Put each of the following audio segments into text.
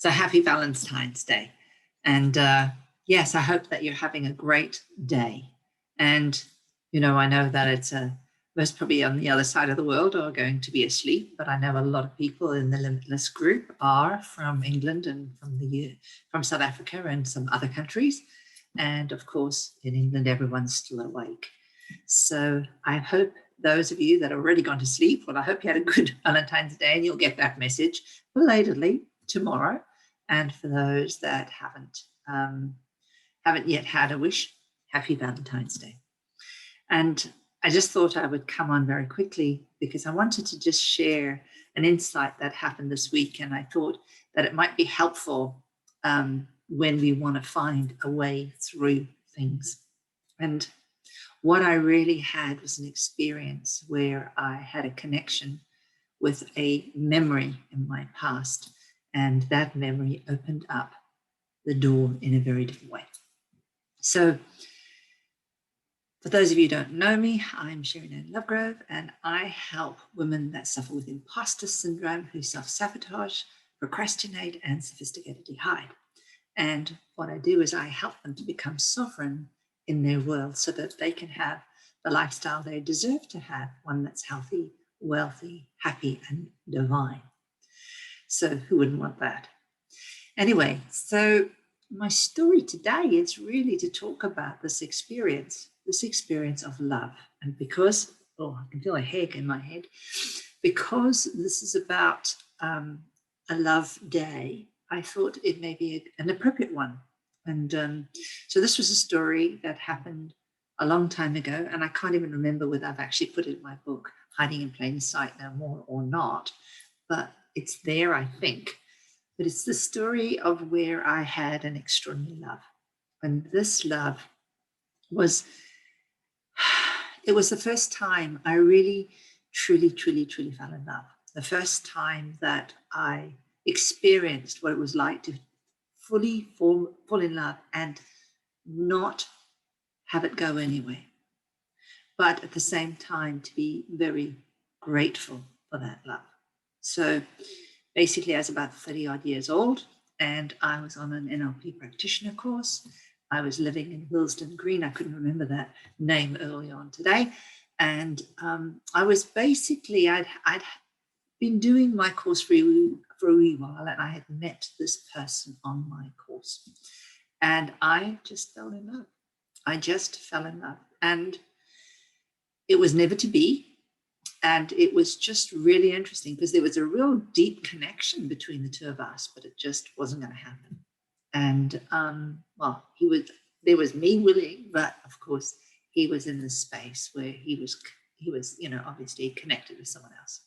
So happy Valentine's Day. And yes, I hope that you're having a great day. And, I know that it's most probably on the other side of the world are going to be asleep, but I know a lot of people in the Limitless group are from England and from South Africa and some other countries. And of course, in England, everyone's still awake. So I hope those of you that have already gone to sleep, well, I hope you had a good Valentine's Day and you'll get that message belatedly tomorrow. And for those that haven't yet had a wish, happy Valentine's Day. And I just thought I would come on very quickly because I wanted to just share an insight that happened this week. And I thought that it might be helpful when we want to find a way through things. And what I really had was an experience where I had a connection with a memory in my past. And that memory opened up the door in a very different way. So for those of you who don't know me, I'm Sherry Ann Lovegrove, and I help women that suffer with imposter syndrome who self-sabotage, procrastinate, and sophisticatedly hide. And what I do is I help them to become sovereign in their world so that they can have the lifestyle they deserve to have, one that's healthy, wealthy, happy, and divine. So who wouldn't want that? Anyway, so my story today is really to talk about this experience of love. And because, I can feel a heck in my head, because this is about a love day, I thought it may be an appropriate one. And so this was a story that happened a long time ago, and I can't even remember whether I've actually put it in my book, Hiding in Plain Sight No More, or not, but it's there, I think. But it's the story of where I had an extraordinary love. And this love was the first time I really, truly fell in love. The first time that I experienced what it was like to fully fall in love and not have it go anywhere. But at the same time, to be very grateful for that love. So basically, I was about 30 odd years old and I was on an NLP practitioner course. I was living in Willesden Green. I couldn't remember that name early on today. And I was basically, I'd been doing my course for a wee while, and I had met this person on my course. And I just fell in love. And it was never to be. And it was just really interesting because there was a real deep connection between the two of us, but it just wasn't going to happen. And there was me willing, but of course he was in this space where he was, obviously connected with someone else.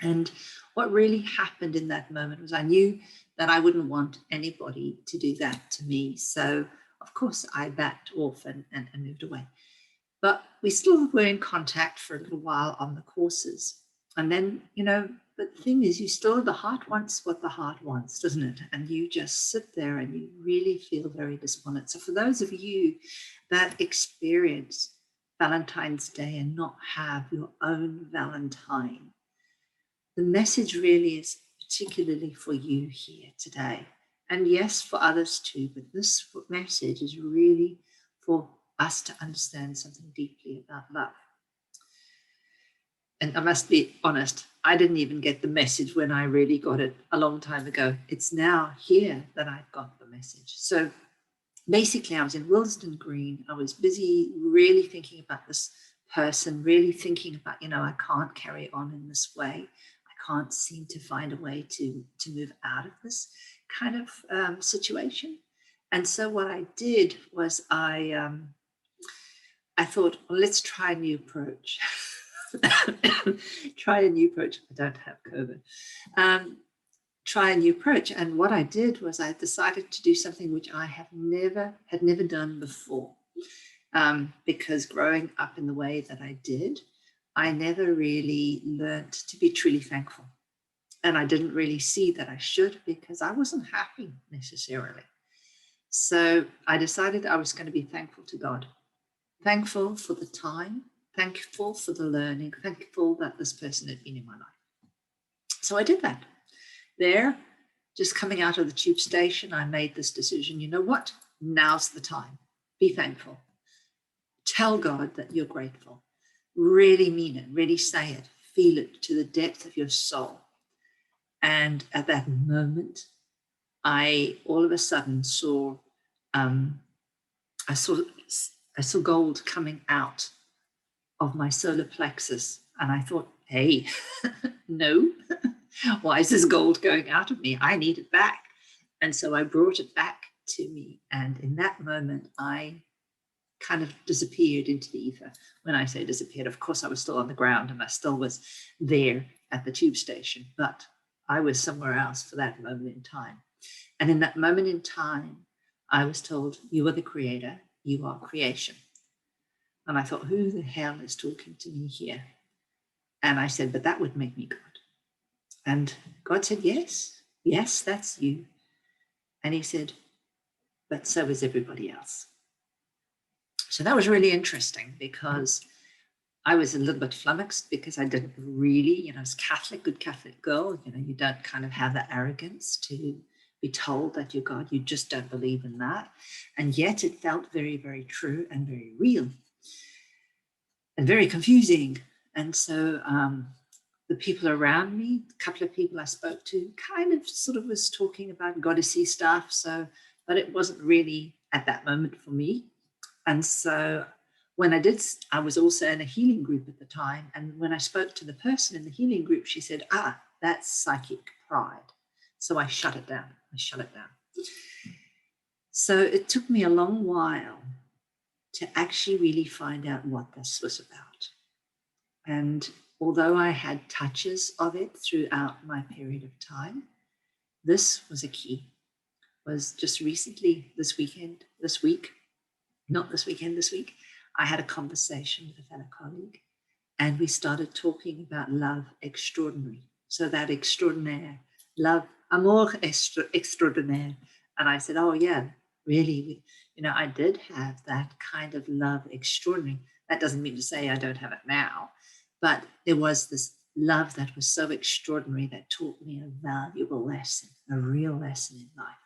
And what really happened in that moment was I knew that I wouldn't want anybody to do that to me. So of course I backed off and moved away. But we still were in contact for a little while on the courses. And then, but the thing is, the heart wants what the heart wants, doesn't it? And you just sit there and you really feel very despondent. So for those of you that experience Valentine's Day and not have your own Valentine, the message really is particularly for you here today. And yes, for others too, but this message is really for us to understand something deeply about love. And I must be honest, I didn't even get the message when I really got it a long time ago. It's now here that I've got the message. So basically, I was in Willesden Green. I was busy really thinking about this person, really thinking about, I can't carry on in this way. I can't seem to find a way to move out of this kind of situation. And so what I did was I thought, well, let's try a new approach. Try a new approach. I don't have COVID. Try a new approach. And what I did was I decided to do something which I had never done before. Because growing up in the way that I did, I never really learned to be truly thankful. And I didn't really see that I should because I wasn't happy necessarily. So I decided I was going to be thankful to God. Thankful for the time, thankful for the learning, thankful that this person had been in my life. So I did that. There, just coming out of the tube station, I made this decision. You know what? Now's the time. Be thankful. Tell God that you're grateful. Really mean it. Really say it. Feel it to the depth of your soul. And at that moment, I all of a sudden saw, I saw gold coming out of my solar plexus, and I thought, hey, no, why is this gold going out of me? I need it back. And so I brought it back to me. And in that moment, I kind of disappeared into the ether. When I say disappeared, of course, I was still on the ground and I still was there at the tube station, but I was somewhere else for that moment in time. And in that moment in time, I was told, you are the creator, you are creation. And I thought, who the hell is talking to me here? And I said, but that would make me God. And God said, yes, that's you. And he said, but so is everybody else. So that was really interesting because I was a little bit flummoxed because I didn't really, as Catholic, good Catholic girl, you don't kind of have the arrogance to be told that you're God. You just don't believe in that. And yet it felt very, very true and very real and very confusing. And so the people around me, a couple of people I spoke to, kind of sort of was talking about goddessy stuff. But it wasn't really at that moment for me. And so when I was also in a healing group at the time. And when I spoke to the person in the healing group, she said, that's psychic pride. So I shut it down. So it took me a long while to actually really find out what this was about. And although I had touches of it throughout my period of time, this was a key. Was just recently, this week, I had a conversation with a fellow colleague and we started talking about love extraordinary. So that extraordinaire, love, amour extraordinaire. And I said, oh yeah, really, I did have that kind of love extraordinary. That doesn't mean to say I don't have it now, but there was this love that was so extraordinary that taught me a valuable lesson, a real lesson in life.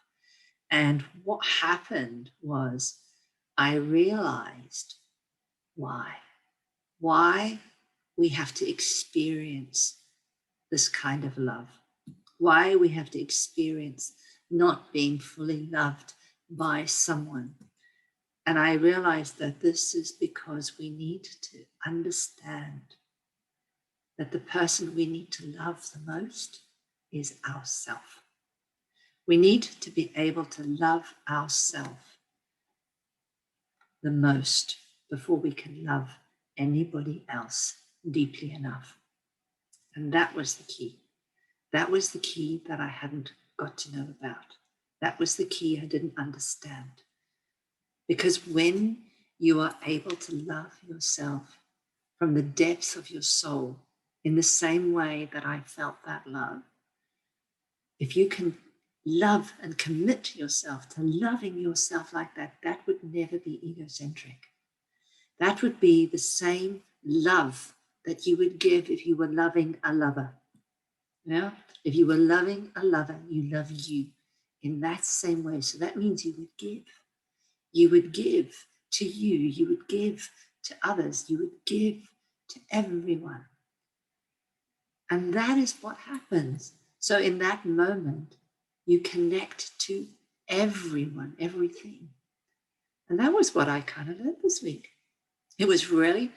And what happened was I realized why we have to experience this kind of love, why we have to experience not being fully loved by someone. And I realized that this is because we need to understand that the person we need to love the most is ourself. We need to be able to love ourselves the most before we can love anybody else deeply enough. And that was the key. That was the key that I hadn't got to know about. That was the key I didn't understand. Because when you are able to love yourself from the depths of your soul in the same way that I felt that love, if you can love and commit yourself to loving yourself like that, that would never be egocentric. That would be the same love that you would give if you were loving a lover. If you were loving a lover, you love you in that same way. So that means you would give. You would give to you would give to others, you would give to everyone. And that is what happens. So in that moment, you connect to everyone, everything. And that was what I kind of learned this week. It was really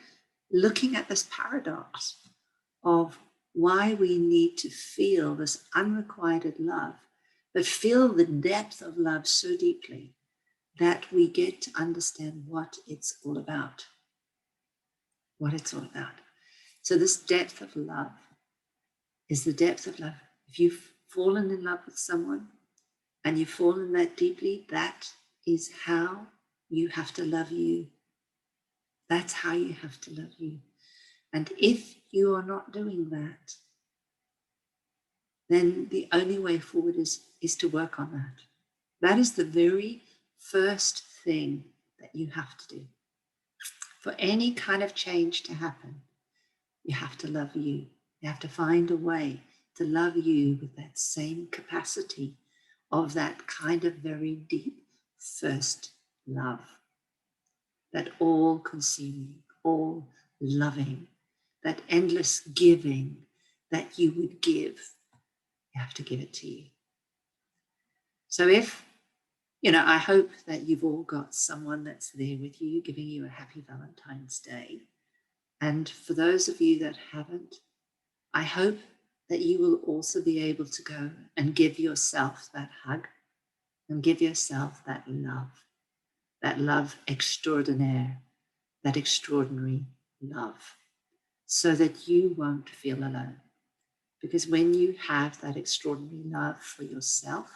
looking at this paradox of why we need to feel this unrequited love, but feel the depth of love so deeply that we get to understand what it's all about. What it's all about. So this depth of love is the depth of love. If you've fallen in love with someone and you've fallen that deeply, that is how you have to love you. That's how you have to love you. And if you are not doing that, then the only way forward is to work on that. That is the very first thing that you have to do. For any kind of change to happen, you have to love you. You have to find a way to love you with that same capacity of that kind of very deep first love, that all-consuming, all-loving, that endless giving that you would give. You have to give it to you. So if, I hope that you've all got someone that's there with you, giving you a happy Valentine's Day. And for those of you that haven't, I hope that you will also be able to go and give yourself that hug and give yourself that love extraordinaire, that extraordinary love, so that you won't feel alone. Because when you have that extraordinary love for yourself,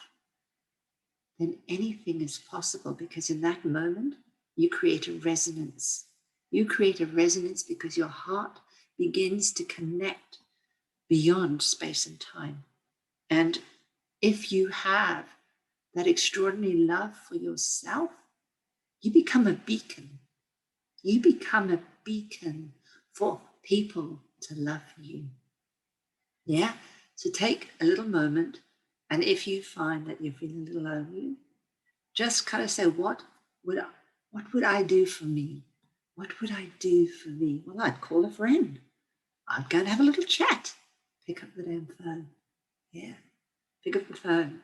then anything is possible, because in that moment, you create a resonance. You create a resonance because your heart begins to connect beyond space and time. And if you have that extraordinary love for yourself, you become a beacon. You become a beacon for people to love you. Yeah? So take a little moment, and if you find that you're feeling a little lonely, just kind of say, what would I do for me? What would I do for me? Well, I'd call a friend. I'd go and have a little chat. Pick up the damn phone. Yeah. Pick up the phone.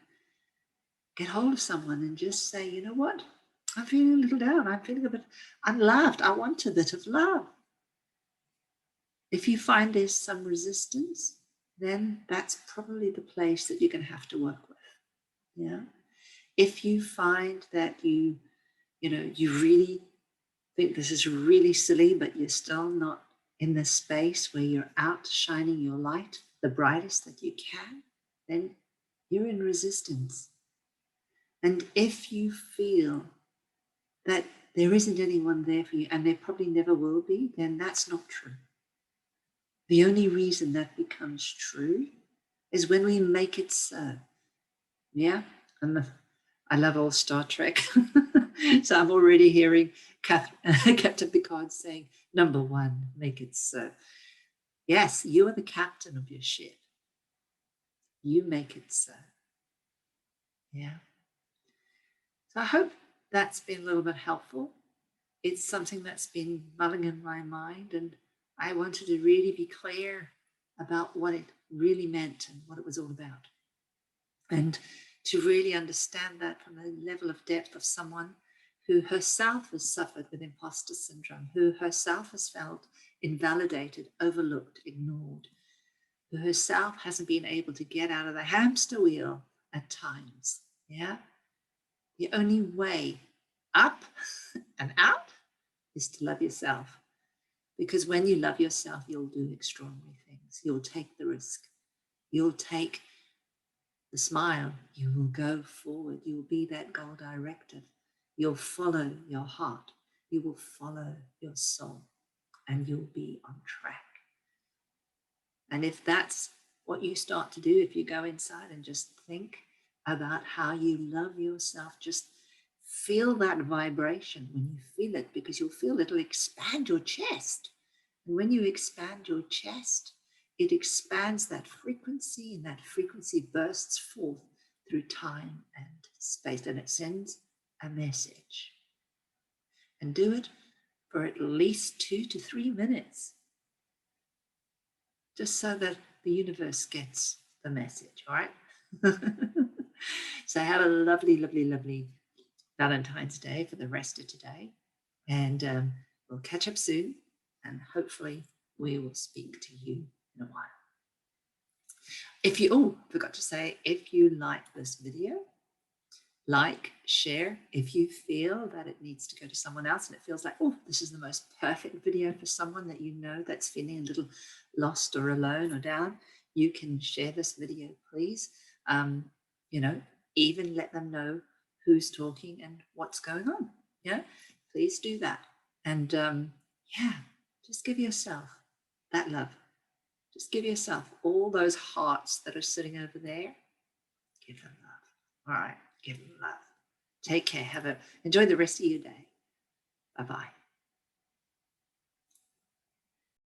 Get hold of someone and just say, you know what? I'm feeling a little down. I'm feeling a bit unloved. I want a bit of love. If you find there's some resistance, then that's probably the place that you're going to have to work with. Yeah. If you find that you really think this is really silly, but you're still not in the space where you're outshining your light the brightest that you can, then you're in resistance. And if you feel that there isn't anyone there for you, and there probably never will be, then that's not true. The only reason that becomes true is when we make it so. Yeah? I love all Star Trek. So I'm already hearing Captain Picard saying, number one, make it so. Yes, you are the captain of your ship. You make it so. Yeah. So I hope that's been a little bit helpful. It's something that's been mulling in my mind, and I wanted to really be clear about what it really meant and what it was all about. And to really understand that from the level of depth of someone who herself has suffered with imposter syndrome, who herself has felt invalidated, overlooked, ignored, who herself hasn't been able to get out of the hamster wheel at times. Yeah. The only way up and out is to love yourself. Because when you love yourself, you'll do extraordinary things. You'll take the risk. You'll take the smile. You will go forward. You will be that goal directed. You'll follow your heart. You will follow your soul. And you'll be on track. And if that's what you start to do, if you go inside and just think about how you love yourself, just feel that vibration when you feel it, because you'll feel it'll expand your chest. And when you expand your chest, it expands that frequency, and that frequency bursts forth through time and space, and it sends a message. And do it for at least 2 to 3 minutes, just so that the universe gets the message, all right? So have a lovely, lovely, lovely Valentine's Day for the rest of today. And we'll catch up soon, and hopefully we will speak to you in a while. Forgot to say, if you like this video, like, share. If you feel that it needs to go to someone else and it feels like, oh, this is the most perfect video for someone that you know that's feeling a little lost or alone or down, you can share this video, please. Even let them know who's talking and what's going on. Yeah, please do that. And just give yourself that love. Just give yourself all those hearts that are sitting over there. Give them love. All right, give them love. Take care. Enjoy the rest of your day. Bye-bye.